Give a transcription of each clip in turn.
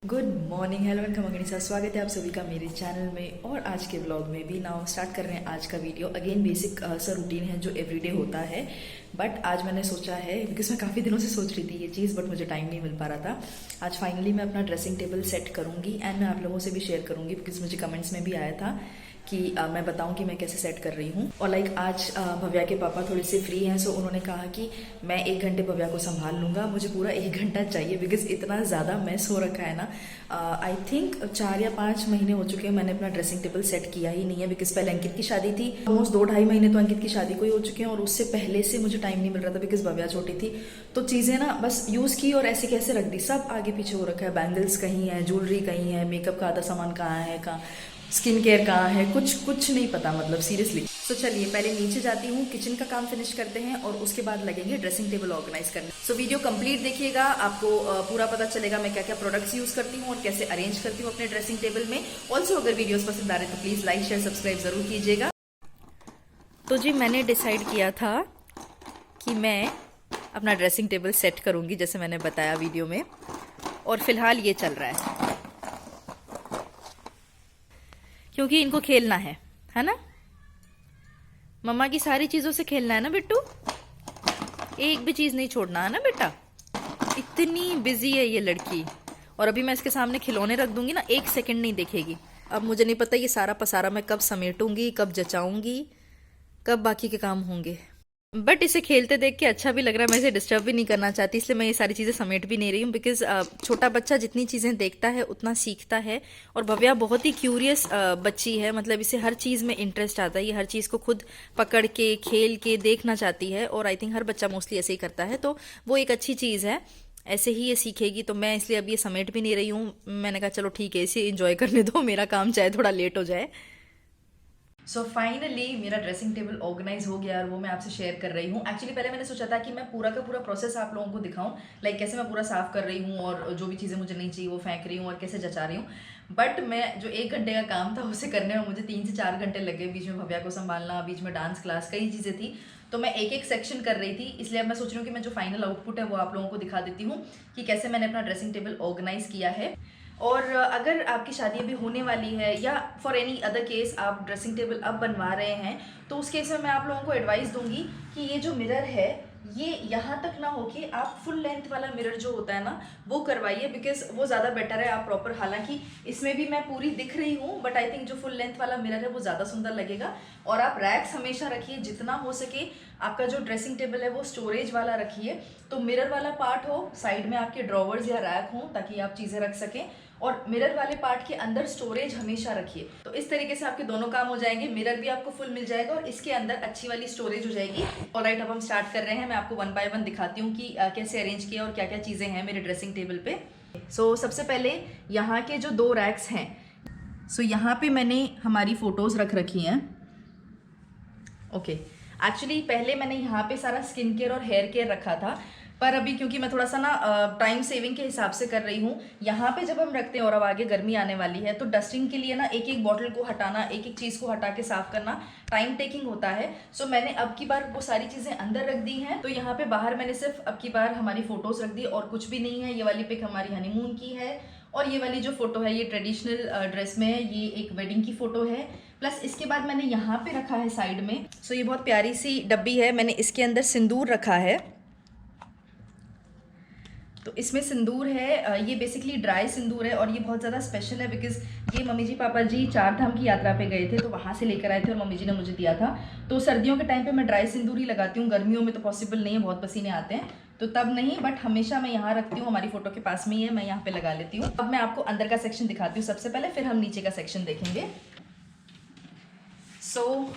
Good morning, hello and खमगणिसा। स्वागत है आप सभी का मेरे चैनल में। और आज के व्लॉग में भी नाउ स्टार्ट कर रहे हैं आज का वीडियो। अगेन बेसिक सा रूटीन है जो एवरीडे होता है, बट आज मैंने सोचा है, बिकॉज मैं काफ़ी दिनों से सोच रही थी ये चीज़, बट मुझे टाइम नहीं मिल पा रहा था। आज फाइनली मैं अपना ड्रेसिंग टेबल सेट करूँगी एंड मैं आप लोगों से भी शेयर करूँगी, बिकॉज मुझे कमेंट्स में भी आया था कि मैं बताऊं कि मैं कैसे सेट कर रही हूँ। और आज भव्या के पापा थोड़े से फ्री हैं, सो उन्होंने कहा कि मैं 1 घंटे भव्या को संभाल लूँगा। मुझे पूरा 1 घंटा चाहिए, बिकॉज इतना ज़्यादा मैस हो रखा है ना। आई थिंक 4 या 5 महीने हो चुके हैं मैंने अपना ड्रेसिंग टेबल सेट किया ही नहीं है, बिकॉज पहले अंकित की शादी थी। ऑलमोस्ट 2-2.5 महीने तो अंकित की शादी को ही हो चुके हैं, और उससे पहले से मुझे टाइम नहीं मिल रहा था बिकॉज भव्या छोटी थी। तो चीज़ें ना बस यूज़ की और ऐसे कैसे रख दी, सब आगे पीछे हो रखा है। बैंगल्स कहीं है, ज्वेलरी कहीं है, मेकअप का आधा सामान कहाँ है, कहाँ स्किन केयर कहाँ है, कुछ नहीं पता, मतलब सीरियसली। तो चलिए पहले नीचे जाती हूँ, किचन का काम फिनिश करते हैं और उसके बाद लगेंगे ड्रेसिंग टेबल ऑर्गेनाइज करने। सो वीडियो कंप्लीट देखिएगा, आपको पूरा पता चलेगा मैं क्या क्या प्रोडक्ट्स यूज करती हूँ और कैसे अरेंज करती हूँ अपने ड्रेसिंग टेबल में। ऑल्सो अगर वीडियोस पसंद आ रहे तो प्लीज लाइक शेयर सब्सक्राइब जरूर कीजिएगा। तो जी मैंने डिसाइड किया था कि मैं अपना ड्रेसिंग टेबल सेट करूंगी, जैसे मैंने बताया वीडियो में, और फिलहाल ये चल रहा है क्योंकि इनको खेलना है ना। मम्मा की सारी चीजों से खेलना है ना बिट्टू, एक भी चीज नहीं छोड़ना है ना बेटा। इतनी बिजी है ये लड़की, और अभी मैं इसके सामने खिलौने रख दूंगी ना, 1 सेकंड नहीं देखेगी। अब मुझे नहीं पता ये सारा पसारा मैं कब समेटूंगी, कब जचाऊंगी, कब बाकी के काम होंगे। बट इसे खेलते देख के अच्छा भी लग रहा है। मैं इसे डिस्टर्ब भी नहीं करना चाहती, इसलिए मैं ये सारी चीज़ें समेट भी नहीं रही हूँ, बिकॉज छोटा बच्चा जितनी चीज़ें देखता है उतना सीखता है। और भव्या बहुत ही क्यूरियस बच्ची है, मतलब इसे हर चीज़ में इंटरेस्ट आता है। ये हर चीज़ को खुद पकड़ के खेल के देखना चाहती है, और आई थिंक हर बच्चा मोस्टली ऐसे ही करता है, तो वो एक अच्छी चीज़ है। ऐसे ही ये सीखेगी, तो मैं इसलिए अब ये समेट भी नहीं रही हूँ। मैंने कहा चलो ठीक है, इसे इंजॉय करने दो, मेरा काम चाहे थोड़ा लेट हो जाए। सो फाइनली मेरा ड्रेसिंग टेबल ऑर्गेनाइज हो गया, और वो मैं आपसे शेयर कर रही हूँ। एक्चुअली पहले मैंने सोचा था कि मैं पूरा का पूरा प्रोसेस आप लोगों को दिखाऊं, कैसे मैं पूरा साफ कर रही हूँ और जो भी चीज़ें मुझे नहीं चाहिए वो फेंक रही हूँ और कैसे जचा रही हूँ। बट मैं जो 1 घंटे का काम था उसे करने में मुझे 3 से 4 घंटे लगे। बीच में भव्या को संभालना, बीच में डांस क्लास, कई चीज़ें थी, तो मैं एक एक सेक्शन कर रही थी। इसलिए अब मैं सोच रही हूँ कि मैं जो फाइनल आउटपुट है वो आप लोगों को दिखा देती हूँ कि कैसे मैंने अपना ड्रेसिंग टेबल ऑर्गेनाइज किया है। और अगर आपकी शादी अभी होने वाली है, या फॉर एनी अदर केस आप ड्रेसिंग टेबल अब बनवा रहे हैं, तो उस केस में मैं आप लोगों को एडवाइस दूंगी कि ये जो मिरर है ये यहाँ तक ना हो कि आप फुल लेंथ वाला मिरर जो होता है ना वो करवाइए, बिकॉज वो ज़्यादा बेटर है। आप प्रॉपर, हालांकि इसमें भी मैं पूरी दिख रही हूँ, बट आई थिंक जो फुल लेंथ वाला मिरर है वो ज़्यादा सुंदर लगेगा। और आप रैक्स हमेशा रखिए, जितना हो सके आपका जो ड्रेसिंग टेबल है वो स्टोरेज वाला रखिए। तो मिरर वाला पार्ट हो, साइड में आपके ड्रॉवर्स या रैक हो ताकि आप चीज़ें रख सकें, और मिरर वाले पार्ट के अंदर स्टोरेज हमेशा रखिए। तो इस तरीके से आपके दोनों काम हो जाएंगे, मिरर भी आपको फुल मिल जाएगा और इसके अंदर अच्छी वाली स्टोरेज हो जाएगी। ऑलराइट, अब हम स्टार्ट कर रहे हैं। मैं आपको 1 बाय 1 दिखाती हूँ कि कैसे अरेंज किया और क्या क्या चीज़ें हैं मेरे ड्रेसिंग टेबल पे। सो सबसे पहले यहाँ के जो 2 रैक्स हैं, सो यहाँ पे मैंने हमारी फोटोज रख रखी हैं। ओके, एक्चुअली पहले मैंने यहाँ पे सारा स्किन केयर और हेयर केयर रखा था, पर अभी क्योंकि मैं थोड़ा सा ना टाइम सेविंग के हिसाब से कर रही हूँ, यहाँ पे जब हम रखते हैं और अब आगे गर्मी आने वाली है, तो डस्टिंग के लिए ना एक एक बॉटल को हटाना, एक एक चीज़ को हटा के साफ करना टाइम टेकिंग होता है। सो मैंने अब की बार वो सारी चीज़ें अंदर रख दी हैं। तो यहाँ पे बाहर मैंने सिर्फ अब की बार हमारी फोटोज रख दी और कुछ भी नहीं है। ये वाली पिक हमारी हनीमून की है, और ये वाली जो फोटो है ये ट्रेडिशनल ड्रेस में है, ये एक वेडिंग की फोटो है। प्लस इसके बाद मैंने यहाँ पे रखा है साइड में, सो ये बहुत प्यारी सी डब्बी है, मैंने इसके अंदर सिंदूर रखा है। तो इसमें सिंदूर है, ये बेसिकली ड्राई सिंदूर है, और ये बहुत ज़्यादा स्पेशल है बिकॉज ये मम्मी जी पापा जी 4 धाम की यात्रा पे गए थे, तो वहाँ से लेकर आए थे और मम्मी जी ने मुझे दिया था। तो सर्दियों के टाइम पे मैं ड्राई सिंदूर ही लगाती हूँ, गर्मियों में तो पॉसिबल नहीं है, बहुत पसीने आते हैं, तो तब नहीं, बट हमेशा मैं यहाँ रखती हूँ। हमारी फोटो के पास में ही है, मैं यहाँ पे लगा लेती हूँ। अब मैं आपको अंदर का सेक्शन दिखाती हूँ सबसे पहले, फिर हम नीचे का सेक्शन देखेंगे। सो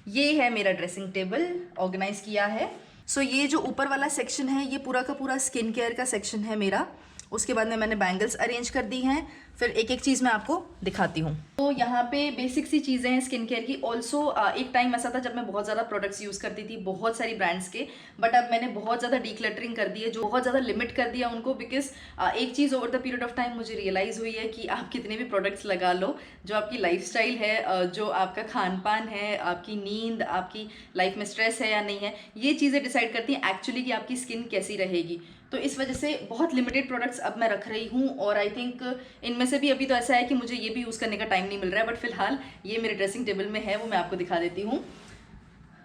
ये है मेरा ड्रेसिंग टेबल ऑर्गेनाइज किया है। सो ये जो ऊपर वाला सेक्शन है ये पूरा का पूरा स्किन केयर का सेक्शन है मेरा। उसके बाद में मैंने बैंगल्स अरेंज कर दी हैं, फिर एक एक चीज़ मैं आपको दिखाती हूँ। तो यहाँ पे बेसिक सी चीज़ें हैं स्किन केयर की। ऑल्सो एक टाइम ऐसा था जब मैं बहुत ज़्यादा प्रोडक्ट्स यूज़ करती थी, बहुत सारी ब्रांड्स के, बट अब मैंने बहुत ज़्यादा डीक्लटरिंग कर दी है, जो बहुत ज़्यादा लिमिट कर दिया उनको, बिकॉज एक चीज़ over the period of time मुझे रियलाइज़ हुई है कि आप कितने भी प्रोडक्ट्स लगा लो, जो आपकी लाइफस्टाइल है, जो आपका खान पान है, आपकी नींद, आपकी लाइफ में स्ट्रेस है या नहीं है, ये चीज़ें डिसाइड करती हैं एक्चुअली कि आपकी स्किन कैसी रहेगी। तो इस वजह से बहुत लिमिटेड प्रोडक्ट्स अब मैं रख रही हूँ। और आई थिंक इनमें से भी अभी तो ऐसा है कि मुझे ये भी यूज़ करने का टाइम नहीं मिल रहा है, बट फिलहाल ये मेरे ड्रेसिंग टेबल में है, वो मैं आपको दिखा देती हूँ।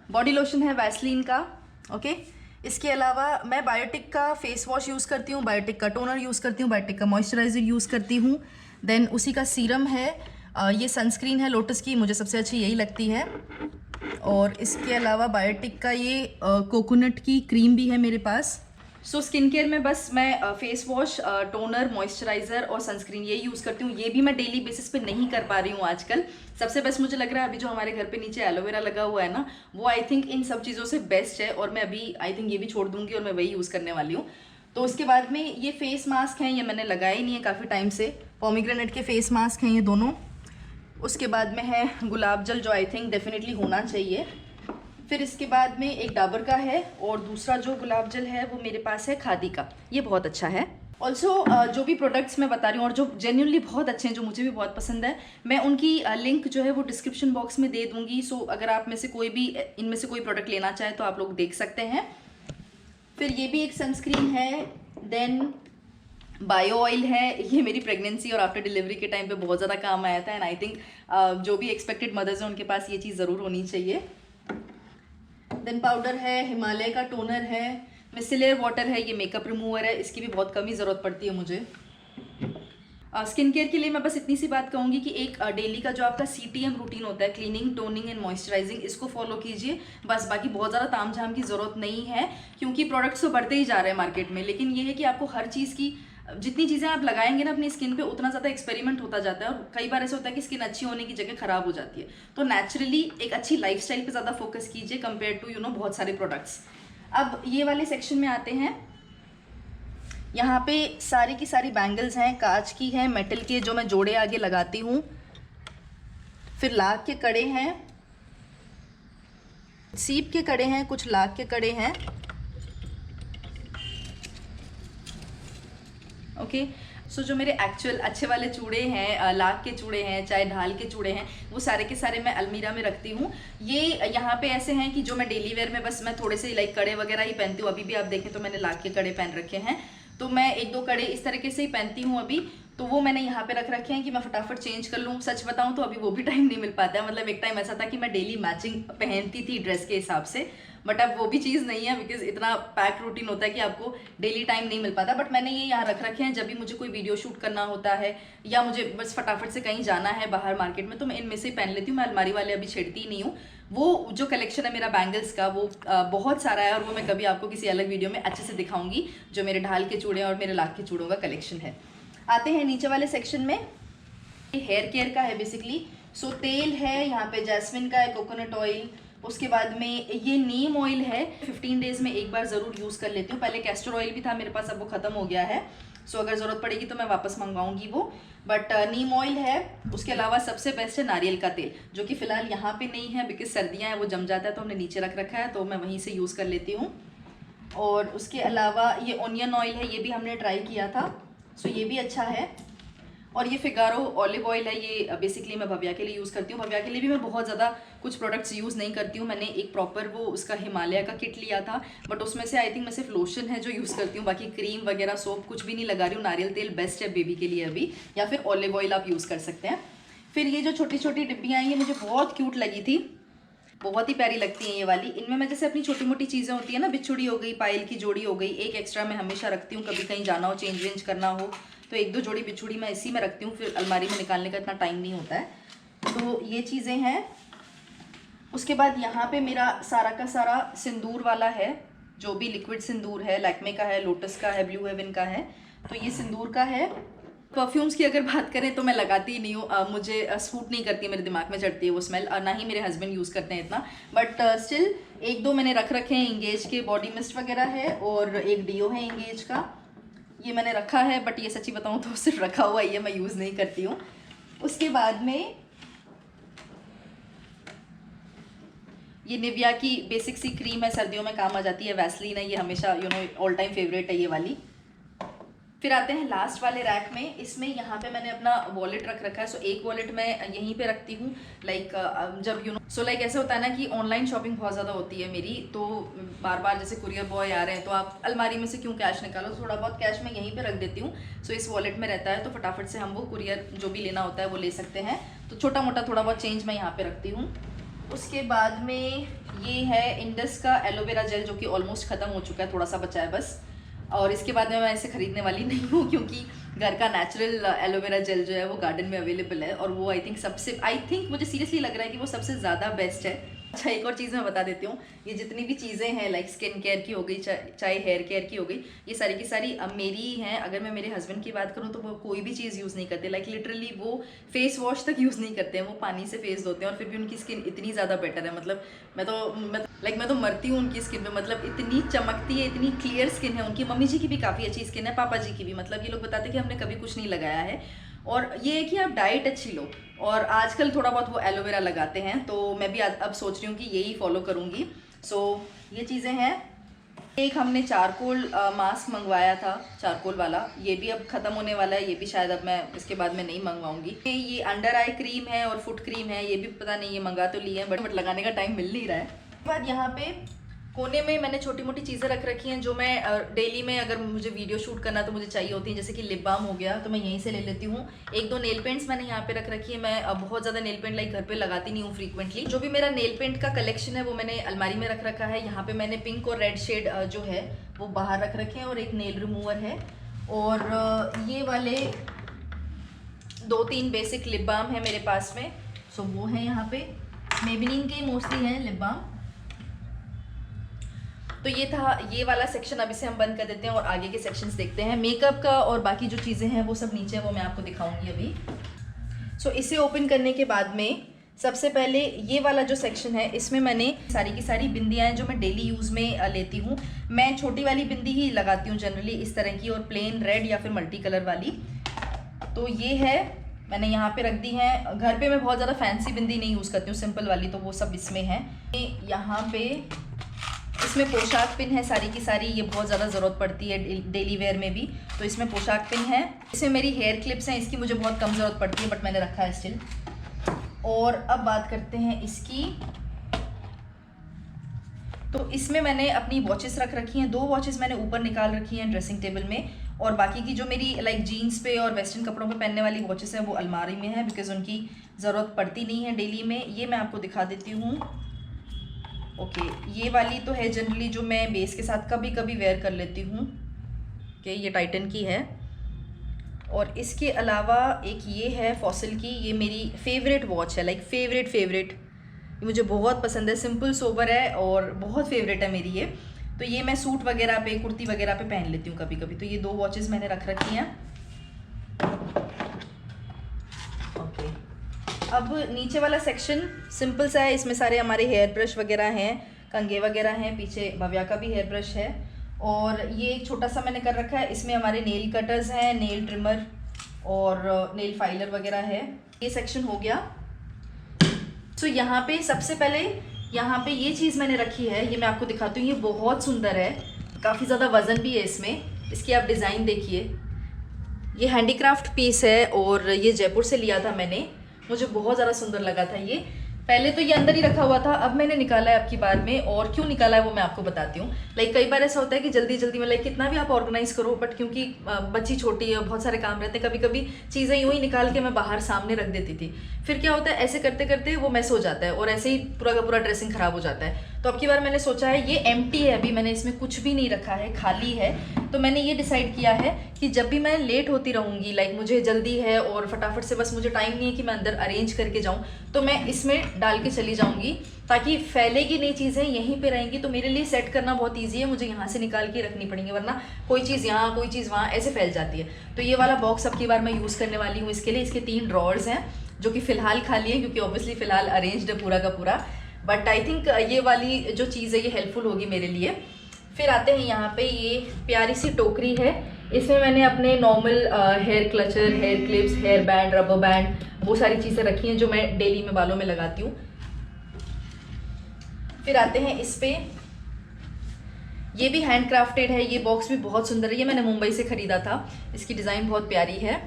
बॉडी लोशन है वैसलीन का, ओके। इसके अलावा मैं बायोटिक का फेस वॉश यूज़ करती हूँ, बायोटिक का टोनर यूज़ करती हूँ, बायोटिक का मॉइस्चराइज़र यूज़ करती हूँ। देन उसी का सीरम है, ये सनस्क्रीन है लोटस की, मुझे सबसे अच्छी यही लगती है। और इसके अलावा बायोटिक का ये कोकोनट की क्रीम भी है मेरे पास। सो स्किन केयर में बस मैं फेस वॉश, टोनर, मॉइस्चराइज़र और सनस्क्रीन ये यूज़ करती हूँ। ये भी मैं डेली बेसिस पे नहीं कर पा रही हूँ आजकल। सबसे बेस्ट मुझे लग रहा है अभी जो हमारे घर पे नीचे एलोवेरा लगा हुआ है ना, वो आई थिंक इन सब चीज़ों से बेस्ट है। और मैं अभी आई थिंक ये भी छोड़ दूंगी और मैं वही यूज़ करने वाली हूँ। तो उसके बाद में ये फेस मास्क हैं, ये मैंने लगाए नहीं है काफ़ी टाइम से, पोमीग्रेनेट के फेस मास्क हैं ये दोनों। उसके बाद में है गुलाब जल, जो आई थिंक डेफिनेटली होना चाहिए। फिर इसके बाद में एक डाबर का है, और दूसरा जो गुलाब जल है वो मेरे पास है खादी का, ये बहुत अच्छा है। ऑल्सो जो भी प्रोडक्ट्स मैं बता रही हूँ और जो जेन्युइनली बहुत अच्छे हैं, जो मुझे भी बहुत पसंद है, मैं उनकी लिंक जो है वो डिस्क्रिप्शन बॉक्स में दे दूँगी। सो अगर आप में से कोई भी इनमें से कोई प्रोडक्ट लेना चाहे तो आप लोग देख सकते हैं। फिर ये भी एक सनस्क्रीन है। देन बायो ऑयल है, ये मेरी प्रेगनेंसी और आफ्टर डिलीवरी के टाइम पे बहुत ज़्यादा काम आया था। एंड आई थिंक जो भी एक्सपेक्टेड मदर्स हैं उनके पास ये चीज़ ज़रूर होनी चाहिए। देन पाउडर है, हिमालय का टोनर है, मिसेलियर वाटर है, ये मेकअप रिमूवर है, इसकी भी बहुत कम ही ज़रूरत पड़ती है मुझे। स्किन केयर के लिए मैं बस इतनी सी बात कहूँगी कि एक डेली का जो आपका CTM रूटीन होता है, क्लीनिंग, टोनिंग एंड मॉइस्चराइजिंग, इसको फॉलो कीजिए बस। बाकी बहुत ज़्यादा तामझाम की ज़रूरत नहीं है, क्योंकि प्रोडक्ट्स तो बढ़ते ही जा रहे हैं मार्केट में। लेकिन ये है कि आपको हर चीज़ की, जितनी चीज़ें आप लगाएंगे ना अपनी स्किन पे, उतना ज़्यादा एक्सपेरिमेंट होता जाता है। और कई बार ऐसा होता है कि स्किन अच्छी होने की जगह ख़राब हो जाती है। तो नेचुरली एक अच्छी लाइफस्टाइल पे ज़्यादा फोकस कीजिए कंपेयर टू बहुत सारे प्रोडक्ट्स। अब ये वाले सेक्शन में आते हैं। यहाँ पे सारी की सारी बैंगल्स हैं, कांच की हैं, मेटल के, जो मैं जोड़े आगे लगाती हूँ। फिर लाख के कड़े हैं, सीप के कड़े हैं, कुछ लाख के कड़े हैं, ओके। सो जो मेरे एक्चुअल अच्छे वाले चूड़े हैं, लाख के चूड़े हैं, चाहे ढाल के चूड़े हैं, वो सारे के सारे मैं अलमीरा में रखती हूँ। ये यहाँ पे ऐसे हैं कि जो मैं डेली वेयर में बस मैं थोड़े से लाइक कड़े वगैरह ही पहनती हूँ। अभी भी आप देखें तो मैंने लाख के कड़े पहन रखे हैं, तो मैं एक दो कड़े इस तरीके से ही पहनती हूँ अभी। तो वो मैंने यहाँ पे रख रखे हैं कि मैं फटाफट चेंज कर लूँ। सच बताऊँ तो अभी वो भी टाइम नहीं मिल पाता है। मतलब एक टाइम ऐसा था कि मैं डेली मैचिंग पहनती थी ड्रेस के हिसाब से, बट अब वो भी चीज़ नहीं है, बिकॉज इतना पैक रूटीन होता है कि आपको डेली टाइम नहीं मिल पाता। बट मैंने ये यहाँ रख रखे हैं, जब भी मुझे कोई वीडियो शूट करना होता है या मुझे बस फटाफट से कहीं जाना है बाहर मार्केट में, तो मैं इनमें से पहन लेती हूँ। मैं अलमारी वाले अभी छेड़ती ही नहीं हूँ। वो जो कलेक्शन है मेरा बैंगल्स का, वो बहुत सारा है, और वो मैं कभी आपको किसी अलग वीडियो में अच्छे से दिखाऊंगी, जो मेरे ढाल के चूड़े और मेरे लाख के चूड़ों का कलेक्शन है। आते हैं नीचे वाले सेक्शन में। हेयर केयर का है बेसिकली। सो तेल है यहाँ पे, जैस्मिन का है, कोकोनट ऑयल, उसके बाद में ये नीम ऑयल है। 15 डेज में एक बार ज़रूर यूज़ कर लेती हूँ। पहले कैस्टर ऑयल भी था मेरे पास, अब वो ख़त्म हो गया है। सो अगर ज़रूरत पड़ेगी तो मैं वापस मंगवाऊंगी वो, बट नीम ऑयल है। उसके अलावा सबसे बेस्ट है नारियल का तेल, जो कि फ़िलहाल यहाँ पे नहीं है बिकॉज सर्दियाँ हैं, वो जम जाता है, तो हमने नीचे रख रखा है, तो मैं वहीं से यूज़ कर लेती हूँ। और उसके अलावा ये ऑनियन ऑयल है, ये भी हमने ट्राई किया था, सो ये भी अच्छा है। और ये फिगारो ऑलिव ऑयल है, ये बेसिकली मैं भव्या के लिए यूज़ करती हूँ। भव्या के लिए भी मैं बहुत ज़्यादा कुछ प्रोडक्ट्स यूज़ नहीं करती हूँ। मैंने एक प्रॉपर वो उसका हिमालय का किट लिया था, बट उसमें से आई थिंक मैं सिर्फ लोशन है जो यूज़ करती हूँ, बाकी क्रीम वगैरह सोप कुछ भी नहीं लगा रही हूँ। नारियल तेल बेस्ट है बेबी के लिए अभी, या फिर ऑलिव ऑयल आप यूज़ कर सकते हैं। फिर ये जो छोटी छोटी डिब्बियाँ हैं, ये मुझे बहुत क्यूट लगी थी, बहुत ही प्यारी लगती हैं ये वाली। इनमें मैं जैसे अपनी छोटी मोटी चीज़ें होती है ना, बिछुड़ी हो गई, पायल की जोड़ी हो गई, एक एक्स्ट्रा मैं हमेशा रखती हूँ, कभी कहीं जाना हो, चेंज वेंज करना हो, तो एक दो जोड़ी बिछुड़ी मैं इसी में रखती हूँ। फिर अलमारी में निकालने का इतना टाइम नहीं होता है। तो ये चीज़ें हैं। उसके बाद यहाँ पे मेरा सारा का सारा सिंदूर वाला है, जो भी लिक्विड सिंदूर है, लैक्मे का है, लोटस का है, ब्लू हेवन का है, तो ये सिंदूर का है। परफ्यूम्स की अगर बात करें तो मैं लगाती ही नहीं हूँ, मुझे सूट नहीं करती, मेरे दिमाग में चढ़ती है वो स्मेल, और ना ही मेरे हस्बैंड यूज़ करते हैं इतना। बट स्टिल एक दो मैंने रख रखे हैं, इंगेज के बॉडी मिस्ट वगैरह है, और एक डीओ है इंगेज का, ये मैंने रखा है, बट ये सच्ची बताऊँ तो सिर्फ रखा हुआ ही है, मैं यूज़ नहीं करती हूँ। उसके बाद में ये निविया की बेसिक सी क्रीम है, सर्दियों में काम आ जाती है, वैसलीन है, ये हमेशा ऑल टाइम फेवरेट है ये वाली। फिर आते हैं लास्ट वाले रैक में। इसमें यहाँ पे मैंने अपना वॉलेट रख रखा है। सो एक वॉलेट मैं यहीं पे रखती हूँ, लाइक जब लाइक ऐसा होता है ना कि ऑनलाइन शॉपिंग बहुत ज़्यादा होती है मेरी, तो बार बार जैसे कुरियर बॉय आ रहे हैं तो आप अलमारी में से क्यों कैश निकालो, तो थोड़ा बहुत कैश मैं यहीं पे रख देती हूँ। सो इस वॉलेट में रहता है, तो फटाफट से हम वो कुरियर जो भी लेना होता है वो ले सकते हैं। तो छोटा मोटा थोड़ा बहुत चेंज मैं यहाँ पे रखती हूँ। उसके बाद में ये है इंडस का एलोवेरा जेल, जो कि ऑलमोस्ट ख़त्म हो चुका है, थोड़ा सा बचा है बस। और इसके बाद में मैं इसे ख़रीदने वाली नहीं हूँ, क्योंकि घर का नेचुरल एलोवेरा जेल जो है वो गार्डन में अवेलेबल है, और वो आई थिंक मुझे सीरियसली लग रहा है कि वो सबसे ज़्यादा बेस्ट है। अच्छा, एक और चीज़ मैं बता देती हूँ, ये जितनी भी चीज़ें हैं लाइक स्किन केयर की हो गई, चाहे हेयर केयर की हो गई, ये सारी की सारी अब मेरी ही हैं। अगर मैं मेरे हस्बैंड की बात करूँ तो वो कोई भी चीज़ यूज़ नहीं करते, लाइक लिटरली वो फेस वॉश तक यूज़ नहीं करते हैं, वो पानी से फेस धोते हैं, और फिर भी उनकी स्किन इतनी ज़्यादा बेटर है। मतलब मैं तो मरती हूँ उनकी स्किन पे, मतलब इतनी चमकती है, इतनी क्लियर स्किन है उनकी। मम्मी जी की भी काफ़ी अच्छी स्किन है, पापा जी की भी, मतलब ये लोग बताते कि हमने कभी कुछ नहीं लगाया है। और ये है कि आप डाइट अच्छी लो, और आजकल थोड़ा बहुत वो एलोवेरा लगाते हैं, तो मैं भी अब सोच रही हूँ कि यही फॉलो करूँगी। सो ये चीज़ें हैं। एक हमने चारकोल मास्क मंगवाया था, चारकोल वाला, ये भी अब ख़त्म होने वाला है, ये भी शायद अब मैं इसके बाद में नहीं मंगवाऊंगी। ये अंडर आई क्रीम है और फुट क्रीम है, ये भी पता नहीं, ये मंगा तो लिए हैं बट लगाने का टाइम मिल नहीं रहा है। उसके बाद यहाँ पे कोने में मैंने छोटी मोटी चीज़ें रख रखी हैं जो मैं डेली में अगर मुझे वीडियो शूट करना तो मुझे चाहिए होती हैं, जैसे कि लिप बाम हो गया तो मैं यहीं से ले लेती हूँ। एक दो नेल पेंट्स मैंने यहाँ पे रख रखी है। मैं बहुत ज़्यादा नेल पेंट लाइक घर पे लगाती नहीं हूँ फ्रीक्वेंटली। जो भी मेरा नेल पेंट का कलेक्शन है वो मैंने अलमारी में रख रखा है। यहाँ पे मैंने पिंक और रेड शेड जो है वो बाहर रख रखे हैं, और एक नेल रिमूवर है, और ये वाले 2-3 बेसिक लिप बाम है मेरे पास में। सो वो है यहाँ पे, मेबेलिन के मोस्टली हैं लिप बाम। तो ये था ये वाला सेक्शन। अब इसे हम बंद कर देते हैं और आगे के सेक्शंस देखते हैं। मेकअप का और बाकी जो चीज़ें हैं वो सब नीचे, वो मैं आपको दिखाऊंगी अभी। सो इसे ओपन करने के बाद में सबसे पहले ये वाला जो सेक्शन है, इसमें मैंने सारी की सारी बिंदियाँ हैं जो मैं डेली यूज़ में लेती हूँ। मैं छोटी वाली बिंदी ही लगाती हूँ जनरली, इस तरह की, और प्लेन रेड या फिर मल्टी कलर वाली। तो ये है, मैंने यहाँ पे रख दी है। घर पे मैं बहुत ज़्यादा फैंसी बिंदी नहीं यूज़ करती हूँ, सिंपल वाली, तो वो सब इसमें है। यहाँ पे इसमें पोशाक पिन है सारी की सारी, ये बहुत ज़्यादा ज़रूरत पड़ती है डेली वेयर में भी, तो इसमें पोशाक पिन है। इसमें मेरी हेयर क्लिप्स हैं, इसकी मुझे बहुत कम ज़रूरत पड़ती है बट मैंने रखा है स्टिल। और अब बात करते हैं इसकी। तो इसमें मैंने अपनी वॉचेस रख रखी हैं। 2 वॉचेस मैंने ऊपर निकाल रखी हैं ड्रेसिंग टेबल में, और बाकी की जो मेरी लाइक जीन्स पे और वेस्टर्न कपड़ों पे पहनने वाली वॉचेस हैं वो अलमारी में है, बिकॉज उनकी ज़रूरत पड़ती नहीं है डेली में। ये मैं आपको दिखा देती हूँ। ओके, ये वाली तो है जनरली जो मैं बेस के साथ कभी कभी वेयर कर लेती हूँ, कि ये टाइटन की है। और इसके अलावा एक ये है फॉसिल की, ये मेरी फेवरेट वॉच है, लाइक फेवरेट। ये मुझे बहुत पसंद है, सिंपल सोबर है और बहुत फेवरेट है मेरी ये। तो ये मैं सूट वगैरह पे, कुर्ती वगैरह पे पहन लेती हूँ कभी कभी। तो ये 2 वॉचेस मैंने रख रखी हैं। ओके, अब नीचे वाला सेक्शन सिंपल सा है, इसमें सारे हमारे हेयर ब्रश वगैरह हैं, कंघे वगैरह हैं, पीछे भव्या का भी हेयर ब्रश है, और ये एक छोटा सा मैंने कर रखा है, इसमें हमारे नेल कटर्स हैं, नेल ट्रिमर और नेल फाइलर वगैरह है। ये सेक्शन हो गया। तो यहाँ पे सबसे पहले यहाँ पे ये चीज़ मैंने रखी है, ये मैं आपको दिखाती हूँ। ये बहुत सुंदर है, काफ़ी ज़्यादा वज़न भी है इसमें। इसकी आप डिज़ाइन देखिए, ये हैंडीक्राफ्ट पीस है और ये जयपुर से लिया था मैंने, मुझे बहुत ज़्यादा सुंदर लगा था ये। पहले तो ये अंदर ही रखा हुआ था, अब मैंने निकाला है अब की बार में, और क्यों निकाला है वो मैं आपको बताती हूँ। लाइक कई बार ऐसा होता है कि जल्दी जल्दी में लाइक कितना भी आप ऑर्गेनाइज करो, बट क्योंकि बच्ची छोटी है, बहुत सारे काम रहते हैं, कभी कभी चीज़ें यूँ ही निकाल के मैं बाहर सामने रख देती थी। फिर क्या होता है, ऐसे करते करते वो मैस हो जाता है और ऐसे ही पूरा का पूरा ड्रेसिंग ख़राब हो जाता है। तो अब की बार मैंने सोचा है, ये एम्प्टी है अभी, मैंने इसमें कुछ भी नहीं रखा है, खाली है। तो मैंने ये डिसाइड किया है कि जब भी मैं लेट होती रहूँगी, लाइक मुझे जल्दी है और फटाफट से बस मुझे टाइम नहीं है कि मैं अंदर अरेंज करके जाऊँ, तो मैं इसमें डाल के चली जाऊँगी, ताकि फैलेगी नहीं, चीज़ें यहीं पे रहेंगी। तो मेरे लिए सेट करना बहुत ईजी है, मुझे यहाँ से निकाल के रखनी पड़ेंगी, वरना कोई चीज़ यहाँ कोई चीज़ वहाँ ऐसे फैल जाती है। तो ये वाला बॉक्स अब की बार मैं यूज़ करने वाली हूँ इसके लिए। इसके 3 ड्रॉर्स हैं जो कि फ़िलहाल खाली है, क्योंकि ऑब्वियसली फ़िलहाल अरेंज्ड है पूरा का पूरा, बट आई थिंक ये वाली जो चीज़ है ये हेल्पफुल होगी मेरे लिए। फिर आते हैं यहाँ पे, ये प्यारी सी टोकरी है, इसमें मैंने अपने normal hair clutcher, hair clips, hair band, rubber band, वो सारी चीज़ें रखी हैं जो मैं डेली में बालों में लगाती हूँ। फिर आते हैं इस पे, ये भी हैंड क्राफ्टेड है, ये बॉक्स भी बहुत सुंदर है, ये मैंने मुंबई से ख़रीदा था। इसकी डिज़ाइन बहुत प्यारी है।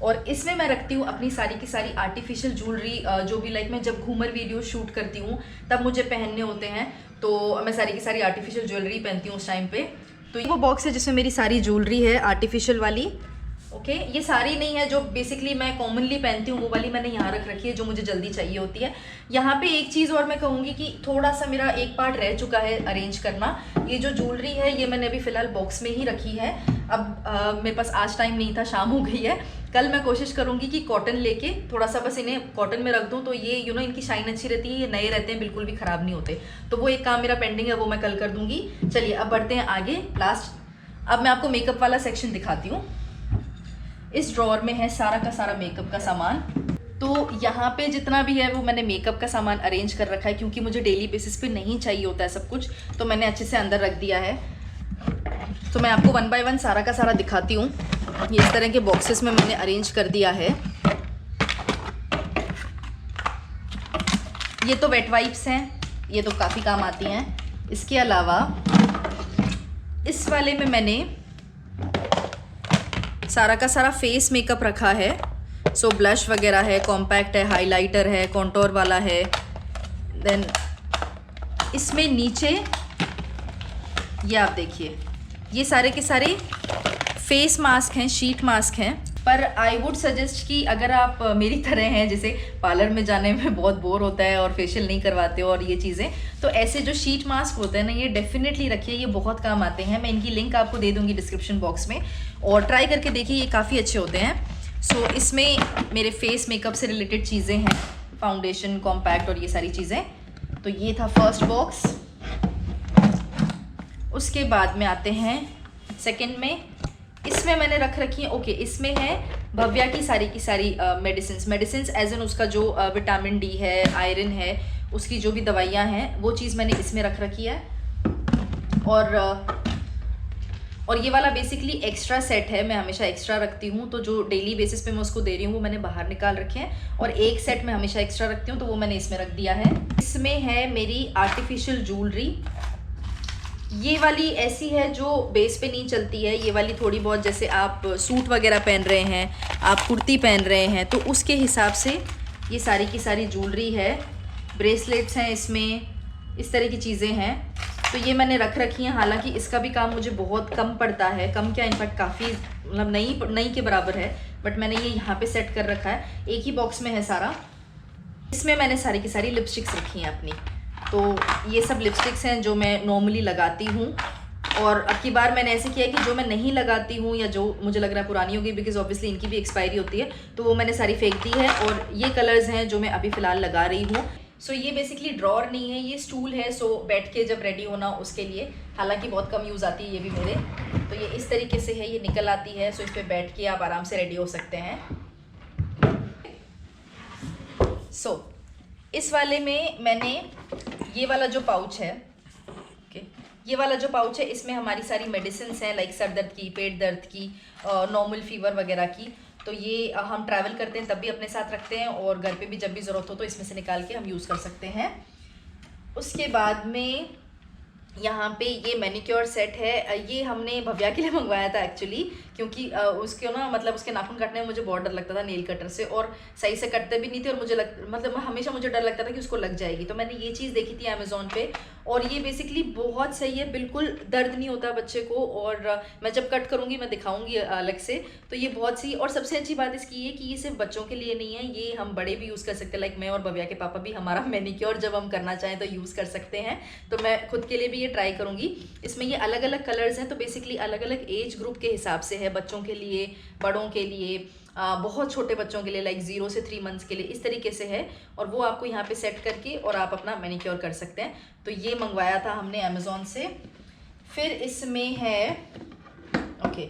और इसमें मैं रखती हूँ अपनी सारी की सारी आर्टिफिशियल ज्वेलरी, जो भी लाइक मैं जब घूमर वीडियो शूट करती हूँ तब मुझे पहनने होते हैं, तो मैं सारी की सारी आर्टिफिशियल ज्वेलरी पहनती हूँ उस टाइम पे। तो ये वो बॉक्स है जिसमें मेरी सारी ज्वेलरी है आर्टिफिशियल वाली। ओके, ये सारी नहीं है जो बेसिकली मैं कॉमनली पहनती हूँ, वो वाली मैंने यहाँ रख रखी है जो मुझे जल्दी चाहिए होती है। यहाँ पे एक चीज़ और मैं कहूँगी कि थोड़ा सा मेरा एक पार्ट रह चुका है अरेंज करना। ये जो ज्वेलरी है ये मैंने अभी फ़िलहाल बॉक्स में ही रखी है। अब मेरे पास आज टाइम नहीं था, शाम हो गई है। कल मैं कोशिश करूँगी कि कॉटन लेके थोड़ा सा बस इन्हें कॉटन में रख दूँ, तो ये इनकी शाइन अच्छी रहती है, ये नए रहते हैं, बिल्कुल भी ख़राब नहीं होते। तो वो एक काम मेरा पेंडिंग है, वो मैं कल कर दूँगी। चलिए अब बढ़ते हैं आगे। अब मैं आपको मेकअप वाला सेक्शन दिखाती हूँ। इस ड्रॉअर में है सारा का सारा मेकअप का सामान। तो यहाँ पे जितना भी है वो मैंने मेकअप का सामान अरेंज कर रखा है, क्योंकि मुझे डेली बेसिस पे नहीं चाहिए होता है सब कुछ, तो मैंने अच्छे से अंदर रख दिया है। तो मैं आपको 1 बाय 1 सारा का सारा दिखाती हूँ। ये इस तरह के बॉक्सेस में मैंने अरेंज कर दिया है। ये तो वेट वाइप्स हैं, ये तो काफ़ी काम आती हैं। इसके अलावा इस वाले में मैंने सारा का सारा फेस मेकअप रखा है। सो ब्लश वगैरह है, कॉम्पैक्ट है, हाइलाइटर है, कॉन्टोर वाला है। देन इसमें नीचे ये आप देखिए, ये सारे के सारे फेस मास्क हैं, शीट मास्क हैं। पर आई वुड सजेस्ट कि अगर आप मेरी तरह हैं, जैसे पार्लर में जाने में बहुत बोर होता है और फेशियल नहीं करवाते और ये चीज़ें, तो ऐसे जो शीट मास्क होते हैं ना, ये डेफिनेटली रखिए, ये बहुत काम आते हैं। मैं इनकी लिंक आपको दे दूँगी डिस्क्रिप्शन बॉक्स में, और ट्राई करके देखिए, ये काफ़ी अच्छे होते हैं। सो इसमें मेरे फेस मेकअप से रिलेटेड चीज़ें हैं, फाउंडेशन, कॉम्पैक्ट और ये सारी चीज़ें। तो ये था फर्स्ट बॉक्स। उसके बाद में आते हैं सेकेंड में। इसमें मैंने रख रखी है, ओके, इसमें है भव्या की सारी मेडिसिन एज एन उसका जो विटामिन डी है, आयरन है, उसकी जो भी दवाइयाँ हैं वो चीज़ मैंने इसमें रख रखी है। और ये वाला बेसिकली एक्स्ट्रा सेट है, मैं हमेशा एक्स्ट्रा रखती हूँ, तो जो डेली बेसिस पे मैं उसको दे रही हूँ वो मैंने बाहर निकाल रखे हैं, और एक सेट मैं हमेशा एक्स्ट्रा रखती हूँ, तो वो मैंने इसमें रख दिया है। इसमें है मेरी आर्टिफिशियल ज्वेलरी। ये वाली ऐसी है जो बेस पे नहीं चलती है, ये वाली थोड़ी बहुत, जैसे आप सूट वगैरह पहन रहे हैं, आप कुर्ती पहन रहे हैं, तो उसके हिसाब से ये सारी की सारी ज्वेलरी है। ब्रेसलेट्स हैं इसमें, इस तरह की चीज़ें हैं, तो ये मैंने रख रखी हैं। हालांकि इसका भी काम मुझे बहुत कम पड़ता है, कम क्या, इनफैक्ट काफ़ी मतलब नहीं के बराबर है, बट मैंने ये यहाँ पे सेट कर रखा है। एक ही बॉक्स में है सारा। इसमें मैंने सारी की सारी लिपस्टिक्स रखी हैं अपनी। तो ये सब लिपस्टिक्स हैं जो मैं नॉर्मली लगाती हूँ, और अब की बार मैंने ऐसे किया है कि जो मैं नहीं लगाती हूँ या जो मुझे लग रहा है पुरानी होगी, बिकॉज ऑब्वियसली इनकी भी एक्सपायरी होती है, तो वो मैंने सारी फेंक दी है। और ये कलर्स हैं जो मैं अभी फ़िलहाल लगा रही हूँ। सो ये बेसिकली ड्रॉअर नहीं है, ये स्टूल है, सो बैठ के जब रेडी होना उसके लिए। हालांकि बहुत कम यूज़ आती है ये भी मेरे। तो ये इस तरीके से है, ये निकल आती है, सो इस पर बैठ के आप आराम से रेडी हो सकते हैं। सो इस वाले में मैंने ये वाला जो पाउच है, ओके, ये वाला जो पाउच है, इसमें हमारी सारी मेडिसिन हैं, लाइक सर दर्द की, पेट दर्द की, नॉर्मल फीवर वगैरह की। तो ये हम ट्रैवल करते हैं तब भी अपने साथ रखते हैं, और घर पे भी जब भी ज़रूरत हो तो इसमें से निकाल के हम यूज़ कर सकते हैं। उसके बाद में यहाँ पे ये मैनिक्योर सेट है, ये हमने भव्या के लिए मंगवाया था एक्चुअली, क्योंकि उसके ना मतलब उसके नाखून काटने में मुझे बहुत डर लगता था नेल कटर से, और सही से कटते भी नहीं थे, और मतलब हमेशा मुझे डर लगता था कि उसको लग जाएगी। तो मैंने ये चीज़ देखी थी अमेज़ॉन पे, और ये बेसिकली बहुत सही है, बिल्कुल दर्द नहीं होता बच्चे को, और मैं जब कट करूँगी मैं दिखाऊँगी अलग से। तो ये बहुत सही, और सबसे अच्छी बात इसकी ये कि ये सिर्फ बच्चों के लिए नहीं है, ये हम बड़े भी यूज़ कर सकते हैं। लाइक मैं और भव्या के पापा भी हमारा मैनिक्योर जब हम करना चाहें तो यूज़ कर सकते हैं। तो मैं खुद के लिए भी ये ट्राई करूँगी। इसमें ये अलग अलग कलर्स हैं, तो बेसिकली अलग अलग एज ग्रुप के हिसाब से है, बच्चों के लिए, बड़ों के लिए, बहुत छोटे बच्चों के लिए, लाइक 0 से 3 मंथ्स के लिए, इस तरीके से है। और वो आपको यहाँ पे सेट करके और आप अपना मैनिक्योर कर सकते हैं। तो ये मंगवाया था हमने अमेज़ॉन से। फिर इसमें है, ओके,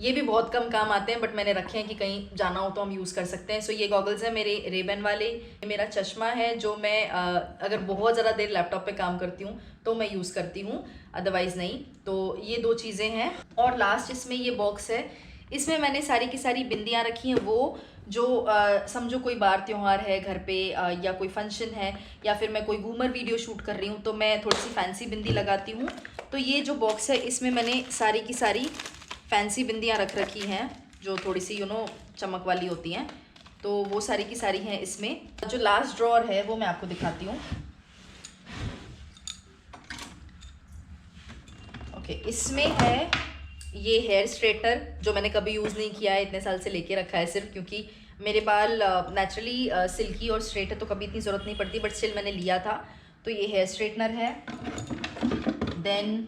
ये भी बहुत कम काम आते हैं, बट मैंने रखे हैं कि कहीं जाना हो तो हम यूज़ कर सकते हैं। सो ये गॉगल्स हैं मेरे रेबन वाले। ये मेरा चश्मा है जो मैं अगर बहुत ज़्यादा देर लैपटॉप पे काम करती हूँ तो मैं यूज़ करती हूँ, अदरवाइज़ नहीं। तो ये 2 चीज़ें हैं। और लास्ट इसमें ये बॉक्स है, इसमें मैंने सारी की सारी बिंदियाँ रखी हैं, वो जो समझो कोई बार त्योहार है घर पे, या कोई फंक्शन है, या फिर मैं कोई घूमर वीडियो शूट कर रही हूँ तो मैं थोड़ी सी फैंसी बिंदी लगाती हूँ। तो ये जो बॉक्स है इसमें मैंने सारी की सारी फैंसी बिंदियाँ रख रखी हैं, जो थोड़ी सी चमक वाली होती हैं। तो वो सारी की सारी हैं इसमें। जो लास्ट ड्रॉअर है वो मैं आपको दिखाती हूँ। ओके, इसमें है ये हेयर स्ट्रेटनर, जो मैंने कभी यूज़ नहीं किया है, इतने साल से लेके रखा है सिर्फ, क्योंकि मेरे बाल नेचुरली सिल्की और स्ट्रेट है तो कभी इतनी ज़रूरत नहीं पड़ती, बट स्टिल मैंने लिया था। तो ये हेयर स्ट्रेटनर है। देन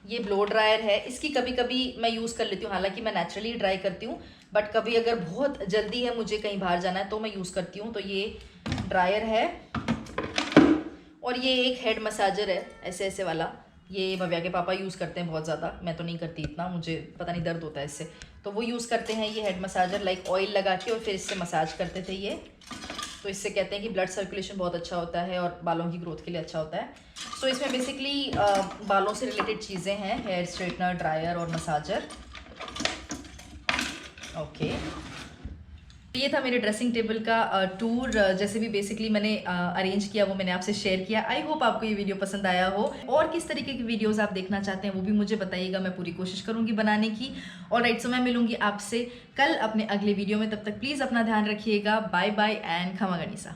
ये ब्लो ड्रायर है, इसकी कभी कभी मैं यूज़ कर लेती हूँ, हालांकि मैं नेचुरली ड्राई करती हूँ, बट कभी अगर बहुत जल्दी है मुझे कहीं बाहर जाना है तो मैं यूज़ करती हूँ। तो ये ड्रायर है। और ये एक हेड मसाजर है, ऐसे ऐसे वाला, ये भव्या के पापा यूज़ करते हैं बहुत ज़्यादा, मैं तो नहीं करती इतना, मुझे पता नहीं दर्द होता है इससे, तो वो यूज़ करते हैं ये हेड मसाजर, लाइक ऑयल लगा के और फिर इससे मसाज करते थे ये। तो इससे कहते हैं कि ब्लड सर्कुलेशन बहुत अच्छा होता है और बालों की ग्रोथ के लिए अच्छा होता है। सो इसमें बेसिकली बालों से रिलेटेड चीज़ें हैं, हेयर स्ट्रेटनर, ड्रायर और मसाजर। ओके, ये था मेरे ड्रेसिंग टेबल का टूर। जैसे भी बेसिकली मैंने अरेंज किया वो मैंने आपसे शेयर किया। आई होप आपको ये वीडियो पसंद आया हो, और किस तरीके की वीडियोस आप देखना चाहते हैं वो भी मुझे बताइएगा, मैं पूरी कोशिश करूंगी बनाने की। और राइट, सो मैं मिलूंगी आपसे कल अपने अगले वीडियो में, तब तक प्लीज़ अपना ध्यान रखिएगा। बाय बाय एंड खमा गनीसा।